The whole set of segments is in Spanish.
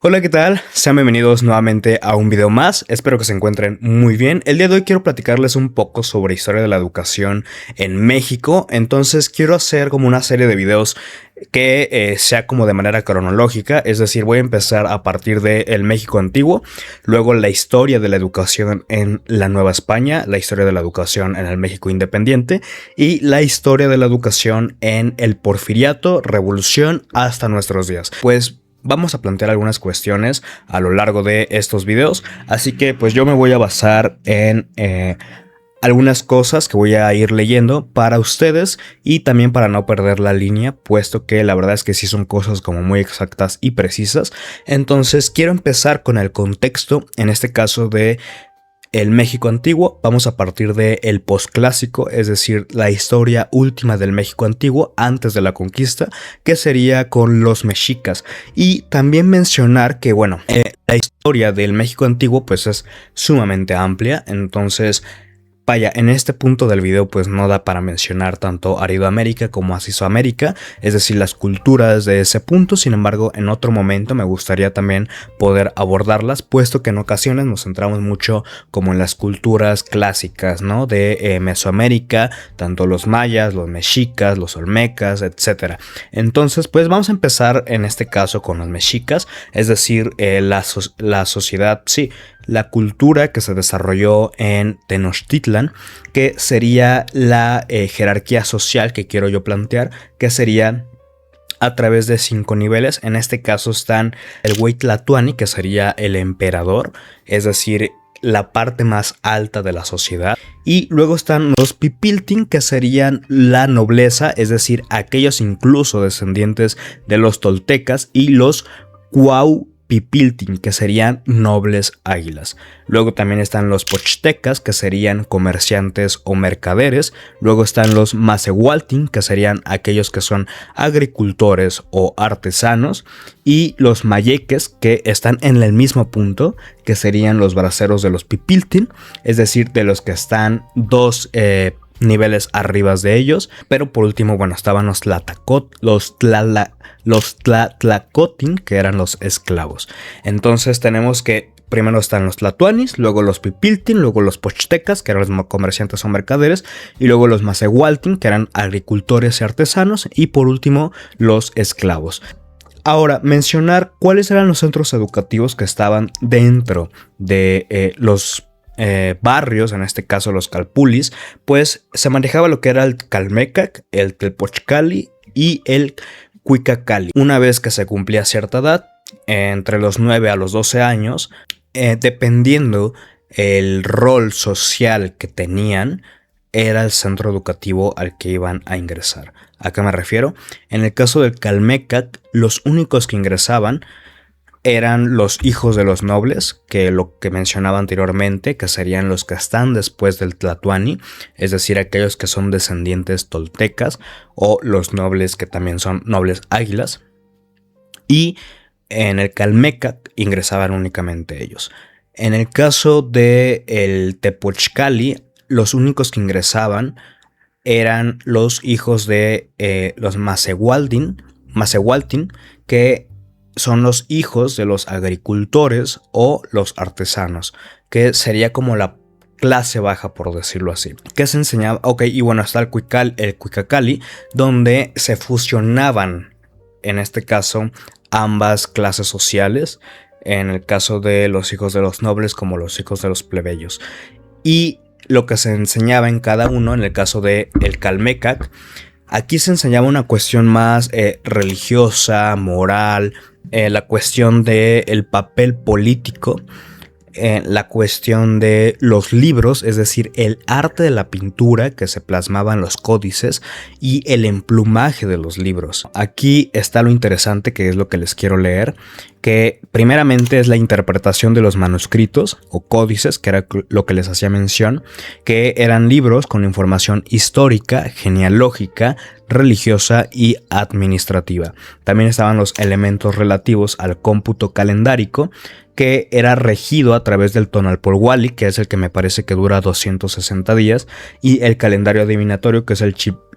Hola, ¿qué tal? Sean bienvenidos nuevamente a un video más, espero que se encuentren muy bien. El día de hoy quiero platicarles un poco sobre historia de la educación en México, entonces quiero hacer como una serie de videos que sea como de manera cronológica, es decir, voy a empezar a partir del México antiguo, luego la historia de la educación en la Nueva España, la historia de la educación en el México independiente y la historia de la educación en el Porfiriato, Revolución hasta nuestros días. Pues vamos a plantear algunas cuestiones a lo largo de estos videos, así que pues yo me voy a basar en algunas cosas que voy a ir leyendo para ustedes y también para no perder la línea, puesto que la verdad es que sí son cosas como muy exactas y precisas. Entonces quiero empezar con el contexto, en este caso de el México antiguo. Vamos a partir del posclásico, es decir, la historia última del México antiguo antes de la conquista, que sería con los mexicas. Y también mencionar que, bueno, la historia del México antiguo pues es sumamente amplia, entonces vaya, en este punto del video pues no da para mencionar tanto Aridoamérica como Asisoamérica, es decir, las culturas de ese punto. Sin embargo, en otro momento me gustaría también poder abordarlas, puesto que en ocasiones nos centramos mucho como en las culturas clásicas, ¿no? De Mesoamérica, tanto los mayas, los mexicas, los olmecas, etc. Entonces, pues vamos a empezar en este caso con los mexicas, es decir, la sociedad, sí, la cultura que se desarrolló en Tenochtitlan, que sería la jerarquía social que quiero yo plantear, que sería a través de 5 niveles. En este caso están el Huaytlatoani, que sería el emperador, es decir, la parte más alta de la sociedad. Y luego están los Pipiltin, que serían la nobleza, es decir, aquellos incluso descendientes de los toltecas, y los Cuaupipiltin, que serían nobles águilas. Luego también están los Pochtecas, que serían comerciantes o mercaderes. Luego están los Macehualtin, que serían aquellos que son agricultores o artesanos. Y los Mayeques, que están en el mismo punto, que serían los braceros de los Pipiltin, es decir, de los que están dos niveles arriba de ellos. Pero por último, bueno, estaban los Tlahtlacotin, que eran los esclavos. Entonces tenemos que primero están los tlatoanis, luego los pipiltin, luego los pochtecas, que eran los comerciantes o mercaderes, y luego los macehualtin, que eran agricultores y artesanos, y por último los esclavos. Ahora, mencionar cuáles eran los centros educativos que estaban dentro de los barrios, en este caso los calpulis. Pues se manejaba lo que era el calmecac, el telpochcali y el cuicacali. Una vez que se cumplía cierta edad, entre los 9 a los 12 años, dependiendo el rol social que tenían, era el centro educativo al que iban a ingresar. ¿A qué me refiero? En el caso del calmecac, los únicos que ingresaban eran los hijos de los nobles, que lo que mencionaba anteriormente, que serían los que están después del tlatoani, es decir, aquellos que son descendientes toltecas, o los nobles que también son nobles águilas. Y en el calmecac ingresaban únicamente ellos. En el caso del tepochcali, los únicos que ingresaban eran los hijos de los macehualtin, que son los hijos de los agricultores o los artesanos, que sería como la clase baja, por decirlo así. ¿Qué se enseñaba? Ok, y bueno, está el cuicacali, donde se fusionaban, en este caso, ambas clases sociales, en el caso de los hijos de los nobles como los hijos de los plebeyos. Y lo que se enseñaba en cada uno, en el caso de el calmecac, aquí se enseñaba una cuestión más religiosa, moral, la cuestión del papel político, la cuestión de los libros, es decir, el arte de la pintura que se plasmaba en los códices y el emplumaje de los libros. Aquí está lo interesante, que es lo que les quiero leer, que primeramente es la interpretación de los manuscritos o códices, que era lo que les hacía mención, que eran libros con información histórica, genealógica, religiosa y administrativa. También estaban los elementos relativos al cómputo calendárico, que era regido a través del Tonalpolhualli, que es el que me parece que dura 260 días, y el calendario adivinatorio, que es el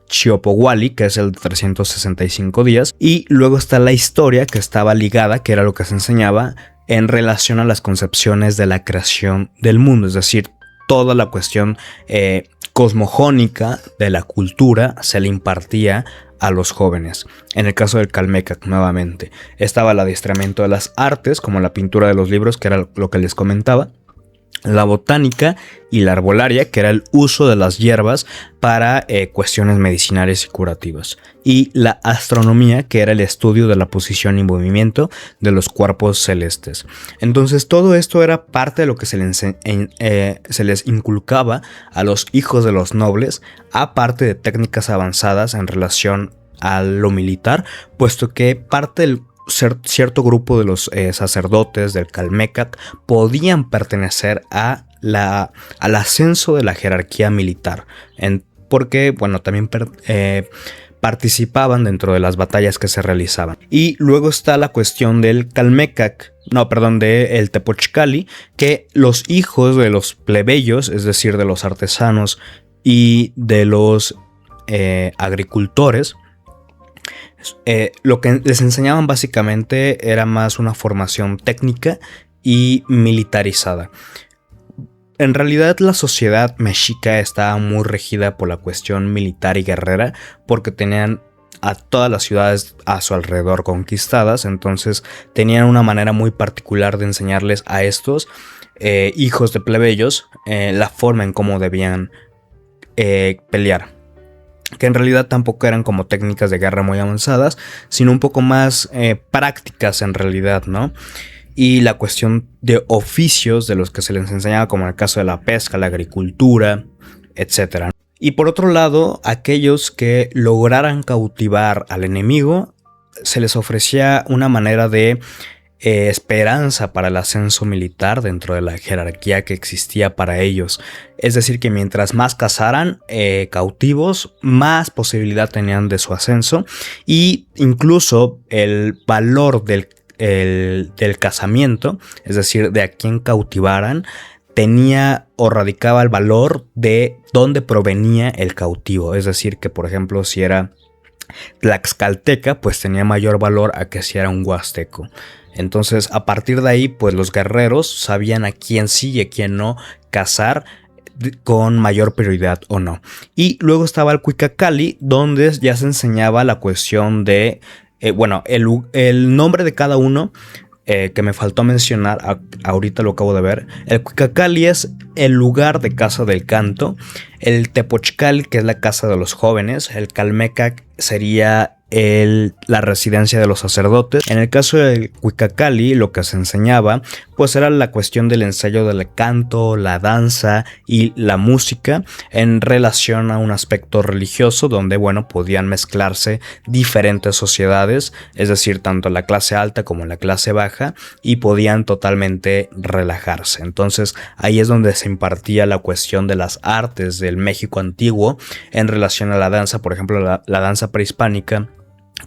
Xiopowali, que es el de 365 días, y luego está la historia que estaba ligada, que era lo que se enseñaba en relación a las concepciones de la creación del mundo, es decir, toda la cuestión cosmogónica de la cultura se le impartía a los jóvenes. En el caso del Calmecac, nuevamente, estaba el adiestramiento de las artes, como la pintura de los libros, que era lo que les comentaba, la botánica y la arbolaria, que era el uso de las hierbas para cuestiones medicinales y curativas, y la astronomía, que era el estudio de la posición y movimiento de los cuerpos celestes. Entonces todo esto era parte de lo que se les inculcaba a los hijos de los nobles, aparte de técnicas avanzadas en relación a lo militar, puesto que parte del cierto grupo de los sacerdotes del Calmecac podían pertenecer al ascenso de la jerarquía militar, porque bueno, también participaban dentro de las batallas que se realizaban. Y luego está la cuestión del Calmecac, del Tepochcali, que los hijos de los plebeyos, es decir, de los artesanos y de los agricultores, lo que les enseñaban básicamente era más una formación técnica y militarizada. En realidad la sociedad mexica estaba muy regida por la cuestión militar y guerrera, porque tenían a todas las ciudades a su alrededor conquistadas, entonces tenían una manera muy particular de enseñarles a estos hijos de plebeyos la forma en cómo debían pelear, que en realidad tampoco eran como técnicas de guerra muy avanzadas, sino un poco más prácticas en realidad, ¿no? Y la cuestión de oficios de los que se les enseñaba, como en el caso de la pesca, la agricultura, etc. Y por otro lado, aquellos que lograran cautivar al enemigo, se les ofrecía una manera de esperanza para el ascenso militar dentro de la jerarquía que existía para ellos. Es decir, que mientras más cazaran cautivos, más posibilidad tenían de su ascenso, y incluso el valor del casamiento, es decir, de a quién cautivaran, tenía o radicaba el valor de dónde provenía el cautivo. Es decir, que por ejemplo, si era tlaxcalteca, pues tenía mayor valor a que si era un huasteco. Entonces, a partir de ahí, pues los guerreros sabían a quién sí y a quién no cazar con mayor prioridad o no. Y luego estaba el Cuicacali, donde ya se enseñaba la cuestión de, el nombre de cada uno, que me faltó mencionar, ahorita lo acabo de ver. El Cuicacali es el lugar de casa del canto, el Tepochcali, que es la casa de los jóvenes, el Calmecac sería la residencia de los sacerdotes. En el caso del Cuicacali, lo que se enseñaba pues era la cuestión del ensayo del canto, la danza y la música en relación a un aspecto religioso, donde bueno, podían mezclarse diferentes sociedades, es decir, tanto la clase alta como la clase baja, y podían totalmente relajarse. Entonces ahí es donde se impartía la cuestión de las artes del México antiguo en relación a la danza. Por ejemplo, la danza prehispánica,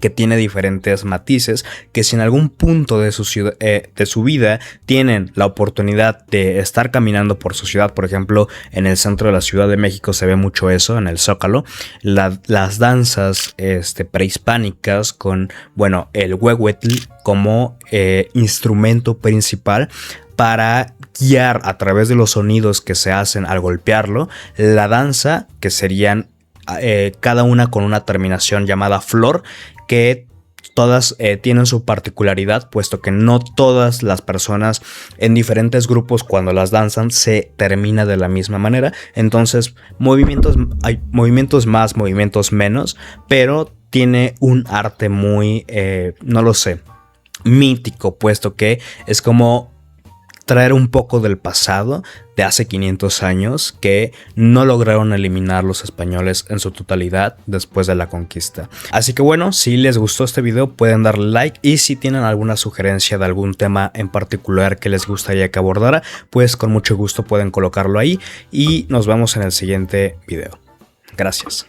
que tiene diferentes matices, que si en algún punto de su vida tienen la oportunidad de estar caminando por su ciudad, por ejemplo, en el centro de la Ciudad de México se ve mucho eso, en el Zócalo, las danzas prehispánicas con, bueno, el huehuetl como instrumento principal para guiar a través de los sonidos que se hacen al golpearlo, la danza, que serían cada una con una terminación llamada flor, que todas tienen su particularidad, puesto que no todas las personas en diferentes grupos cuando las danzan se termina de la misma manera. Entonces hay movimientos más, movimientos menos, pero tiene un arte muy, mítico, puesto que es como traer un poco del pasado de hace 500 años que no lograron eliminar los españoles en su totalidad después de la conquista. Así que bueno, si les gustó este video pueden darle like, y si tienen alguna sugerencia de algún tema en particular que les gustaría que abordara, pues con mucho gusto pueden colocarlo ahí, y nos vemos en el siguiente video. Gracias.